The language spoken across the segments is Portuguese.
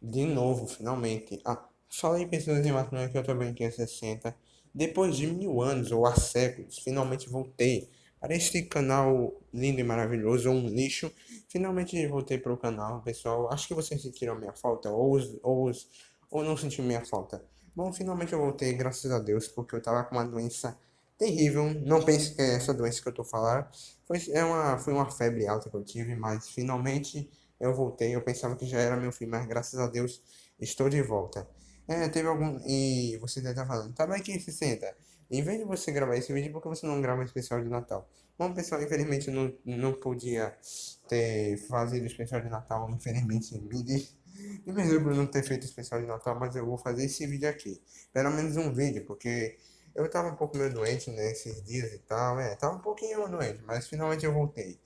De novo, finalmente. Fala aí, pessoas em matemática que eu tô bem aqui 60. Depois de 1000 anos ou há séculos, finalmente voltei para este canal lindo e maravilhoso, um lixo. Finalmente voltei para o canal, pessoal. Acho que vocês sentiram minha falta, ou não sentiram minha falta. Bom, finalmente eu voltei, graças a Deus, porque eu tava com uma doença terrível. Não pense que é essa doença que eu tô falando. Foi uma febre alta que eu tive, mas finalmente eu voltei. Eu pensava que já era meu fim, mas graças a Deus estou de volta. Teve algum. E você deve estar falando, tá bem que 60. Em vez de você gravar esse vídeo, por que você não grava um especial de Natal? Bom, pessoal, infelizmente eu não podia ter fazido o especial de Natal, infelizmente me perdoe por não ter feito o especial de Natal, mas eu vou fazer esse vídeo aqui. Pelo menos um vídeo, porque eu tava um pouco meio doente nesses dias e tal, tava um pouquinho doente, mas finalmente eu voltei.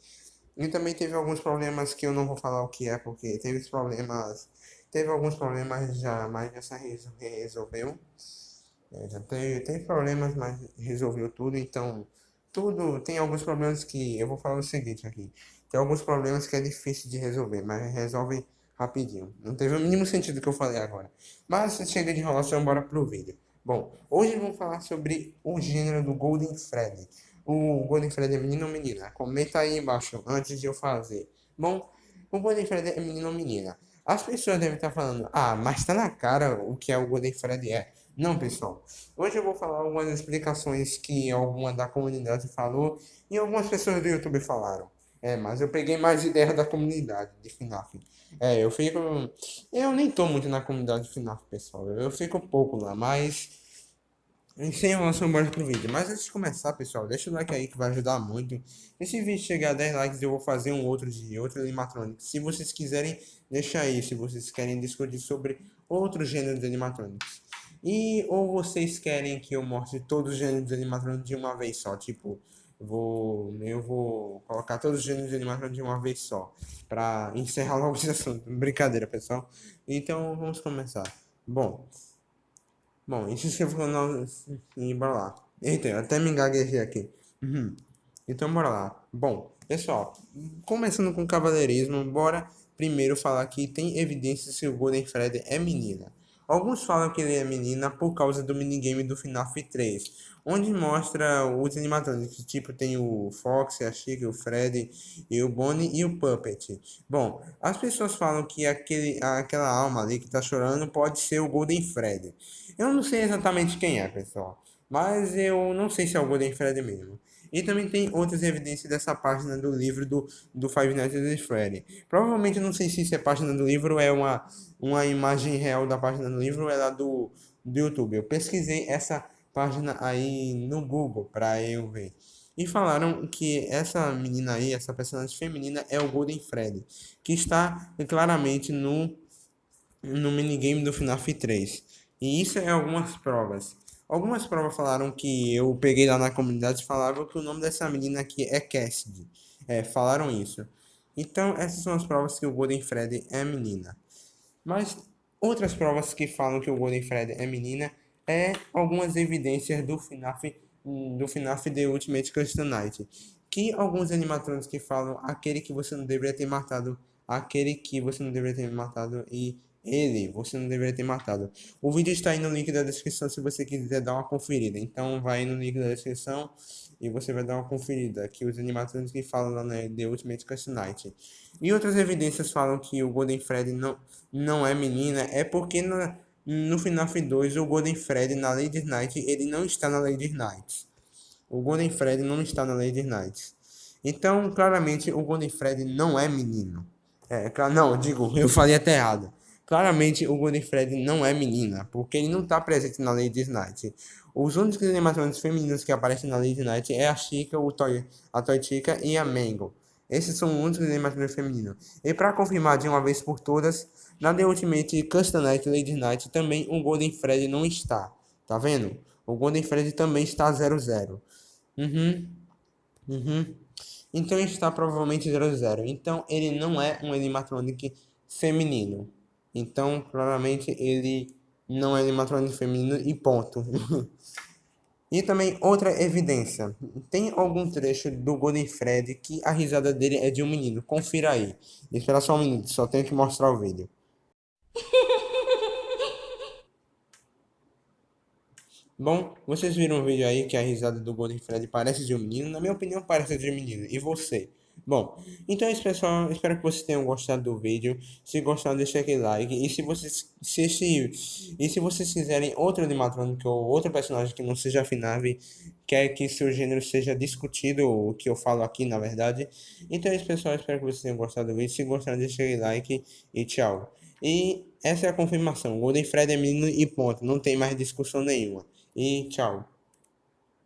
E também teve alguns problemas que eu não vou falar o que é, porque teve alguns problemas já, mas já se resolveu. Já teve problemas, mas resolveu tudo, então tudo tem alguns problemas que eu vou falar o seguinte aqui. Tem alguns problemas que é difícil de resolver, mas resolve rapidinho. Não teve o mínimo sentido que eu falei agora. Mas chega de enrolação, bora pro vídeo. Bom, hoje vamos falar sobre o gênero do Golden Freddy. O Golden Freddy é menino ou menina? Comenta aí embaixo antes de eu fazer. Bom, o Golden Freddy é menino ou menina? As pessoas devem estar falando, mas tá na cara o que é o Golden Freddy é. Não, pessoal. Hoje eu vou falar algumas explicações que alguma da comunidade falou e algumas pessoas do YouTube falaram. Mas eu peguei mais ideias da comunidade de FNAF. Eu fico. Eu nem tô muito na comunidade de FNAF, pessoal. Eu fico pouco lá, mas. Sem enrolação, bora pro vídeo. Mas antes de começar, pessoal, deixa o like aí que vai ajudar muito. E se o vídeo chegar a 10 likes, eu vou fazer um outro de outro animatronic. Se vocês quiserem, deixa aí. Se vocês querem discutir sobre outro gênero de animatronics. Ou vocês querem que eu mostre todos os gêneros de animatronics de uma vez só. Tipo, eu vou colocar todos os gêneros de animatronics de uma vez só. Pra encerrar logo esse assunto. Brincadeira, pessoal. Então, vamos começar. Bom. Bom, e se inscreva no canal e bora lá. Eita, eu até me engaguejei aqui. Uhum. Então bora lá. Bom, pessoal, começando com cavaleirismo, bora primeiro falar que tem evidências que o Golden Freddy é menina. Alguns falam que ele é menina por causa do minigame do FNAF 3, onde mostra os animatrônicos, tipo tem o Fox, a Chica, o Freddy, e o Bonnie e o Puppet. Bom, as pessoas falam que aquela alma ali que tá chorando pode ser o Golden Freddy. Eu não sei exatamente quem é, pessoal, mas eu não sei se é o Golden Freddy mesmo. E também tem outras evidências dessa página do livro do Five Nights at Freddy. Provavelmente, eu não sei se isso é página do livro ou é uma imagem real da página do livro ou é lá do YouTube. Eu pesquisei essa página aí no Google para eu ver. E falaram que essa menina aí, essa personagem feminina, é o Golden Freddy, que está claramente no minigame do FNAF 3. E isso é algumas provas. Algumas provas falaram que eu peguei lá na comunidade e falavam que o nome dessa menina aqui é Cassidy. Falaram isso. Então, essas são as provas que o Golden Freddy é menina. Mas outras provas que falam que o Golden Freddy é menina é algumas evidências do FNAF The Ultimate Custom Night. Que alguns animatrônicos que falam aquele que você não deveria ter matado, aquele que você não deveria ter matado e ele, você não deveria ter matado. O vídeo está aí no link da descrição se você quiser dar uma conferida. Então vai no link da descrição e você vai dar uma conferida. Aqui os animatrônicos que falam lá na The Ultimate Custom Night. E outras evidências falam que o Golden Freddy não é menina, é porque no FNAF 2 o Golden Freddy na Lady Night ele não está na Lady Night. O Golden Freddy não está na Lady Night. Então, claramente, o Golden Freddy não é menino. Não, digo, eu falei até errado. Claramente, o Golden Freddy não é menina, porque ele não está presente na Lady Night. Os únicos animatrônicos femininos que aparecem na Lady Night é a Chica, a Toy Chica e a Mango. Esses são os únicos animatrônicos femininos. E para confirmar de uma vez por todas, na The Ultimate Custom Night Lady Night também o Golden Freddy não está. Tá vendo? O Golden Freddy também está 00. Uhum, uhum. Então está provavelmente 00. Então ele não é um animatronic feminino. Então, claramente, ele não é animatronic feminino e ponto. E também outra evidência. Tem algum trecho do Golden Fred que a risada dele é de um menino. Confira aí. Espera só um minuto, só tenho que mostrar o vídeo. Bom, vocês viram o vídeo aí que a risada do Golden Fred parece de um menino? Na minha opinião, parece de um menino. E você? Bom, então é isso, pessoal. Espero que vocês tenham gostado do vídeo. Se gostaram, deixa aquele like. E se vocês quiserem outro animatrônico ou outro personagem que não seja a Finave, quer que seu gênero seja discutido, o que eu falo aqui, na verdade. Então é isso, pessoal. Espero que vocês tenham gostado do vídeo. Se gostaram, deixa aquele like e tchau. E essa é a confirmação. O Golden Fred é menino e ponto. Não tem mais discussão nenhuma. E tchau.